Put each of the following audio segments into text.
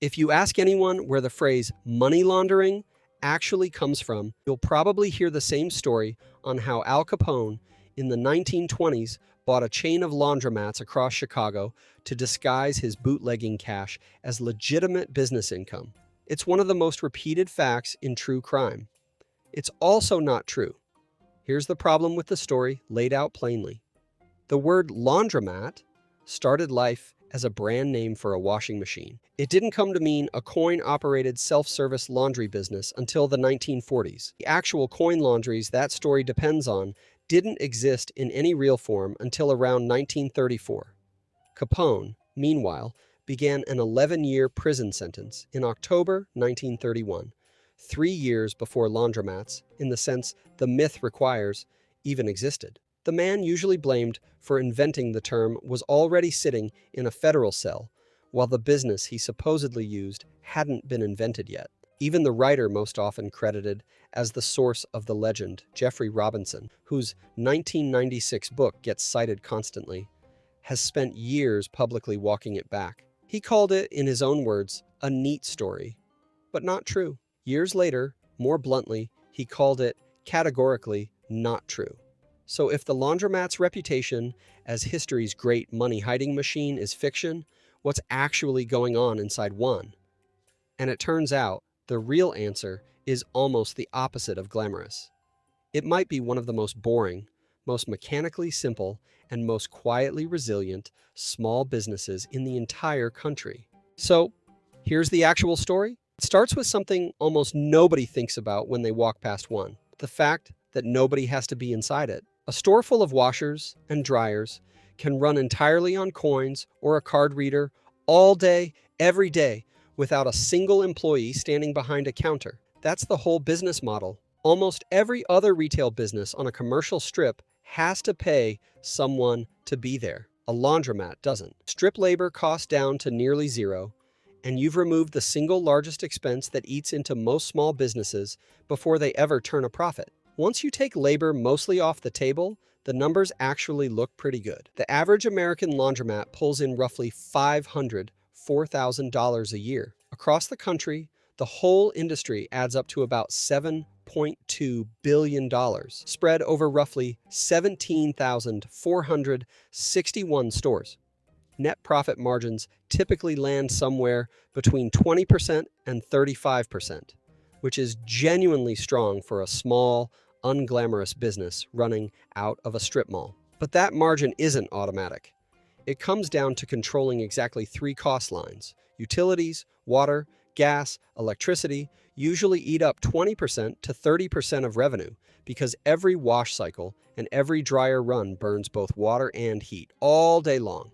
If you ask anyone where the phrase money laundering actually comes from, you'll probably hear the same story on how Al Capone in the 1920s bought a chain of laundromats across Chicago to disguise his bootlegging cash as legitimate business income. It's one of the most repeated facts in true crime. It's also not true. Here's the problem with the story laid out plainly. The word laundromat started life as a brand name for a washing machine. It didn't come to mean a coin-operated self-service laundry business until the 1940s. The actual coin laundries that story depends on didn't exist in any real form until around 1934. Capone, meanwhile, began an 11-year prison sentence in October 1931, 3 years before laundromats, in the sense the myth requires, even existed. The man usually blamed for inventing the term was already sitting in a federal cell, while the business he supposedly used hadn't been invented yet. Even the writer most often credited as the source of the legend, Jeffrey Robinson, whose 1996 book gets cited constantly, has spent years publicly walking it back. He called it, in his own words, a neat story, but not true. Years later, more bluntly, he called it categorically not true. So if the laundromat's reputation as history's great money-hiding machine is fiction, what's actually going on inside one? And it turns out, the real answer is almost the opposite of glamorous. It might be one of the most boring, most mechanically simple, and most quietly resilient small businesses in the entire country. So, here's the actual story. It starts with something almost nobody thinks about when they walk past one: the fact that nobody has to be inside it. A store full of washers and dryers can run entirely on coins or a card reader all day, every day, without a single employee standing behind a counter. That's the whole business model. Almost every other retail business on a commercial strip has to pay someone to be there. A laundromat doesn't. Strip labor costs down to nearly zero, and you've removed the single largest expense that eats into most small businesses before they ever turn a profit. Once you take labor mostly off the table, the numbers actually look pretty good. The average American laundromat pulls in roughly $4,000 a year. Across the country, the whole industry adds up to about $7.2 billion, spread over roughly 17,461 stores. Net profit margins typically land somewhere between 20% and 35%, which is genuinely strong for a small, unglamorous business running out of a strip mall. But that margin isn't automatic. It comes down to controlling exactly 3 cost lines. Utilities, water, gas, electricity usually eat up 20% to 30% of revenue because every wash cycle and every dryer run burns both water and heat all day long.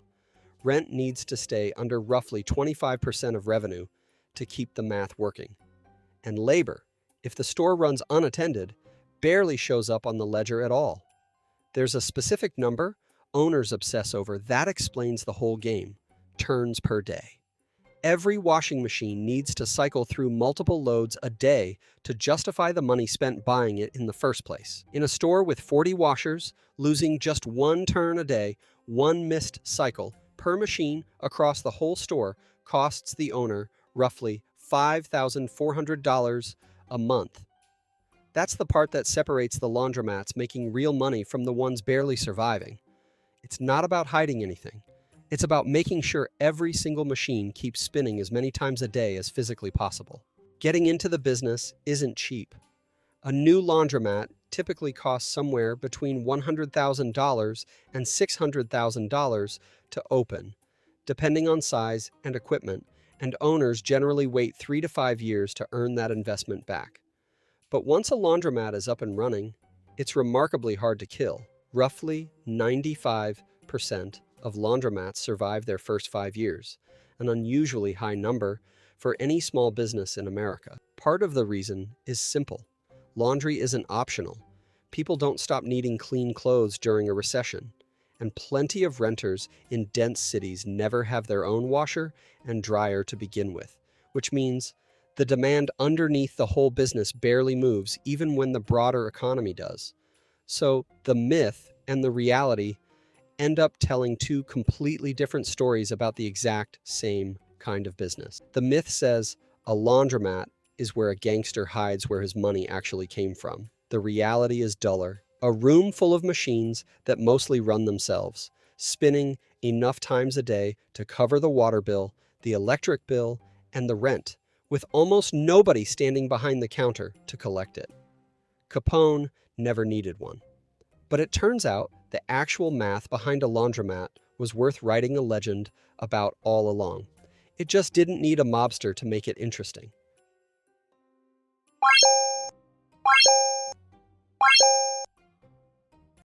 Rent needs to stay under roughly 25% of revenue to keep the math working. And labor, if the store runs unattended, barely shows up on the ledger at all. There's a specific number owners obsess over that explains the whole game: turns per day. Every washing machine needs to cycle through multiple loads a day to justify the money spent buying it in the first place. In a store with 40 washers, losing just 1 turn a day, 1 missed cycle per machine across the whole store costs the owner roughly $5,400 a month. That's the part that separates the laundromats making real money from the ones barely surviving. It's not about hiding anything. It's about making sure every single machine keeps spinning as many times a day as physically possible. Getting into the business isn't cheap. A new laundromat typically costs somewhere between $100,000 and $600,000 to open, depending on size and equipment, and owners generally wait 3 to 5 years to earn that investment back. But once a laundromat is up and running, it's remarkably hard to kill. Roughly 95% of laundromats survive their first 5 years, an unusually high number for any small business in America. Part of the reason is simple. Laundry isn't optional. People don't stop needing clean clothes during a recession, and plenty of renters in dense cities never have their own washer and dryer to begin with, which means the demand underneath the whole business barely moves even when the broader economy does. So the myth and the reality end up telling 2 completely different stories about the exact same kind of business. The myth says a laundromat is where a gangster hides where his money actually came from. The reality is duller. A room full of machines that mostly run themselves, spinning enough times a day to cover the water bill, the electric bill, and the rent, with almost nobody standing behind the counter to collect it. Capone never needed one. But it turns out the actual math behind a laundromat was worth writing a legend about all along. It just didn't need a mobster to make it interesting.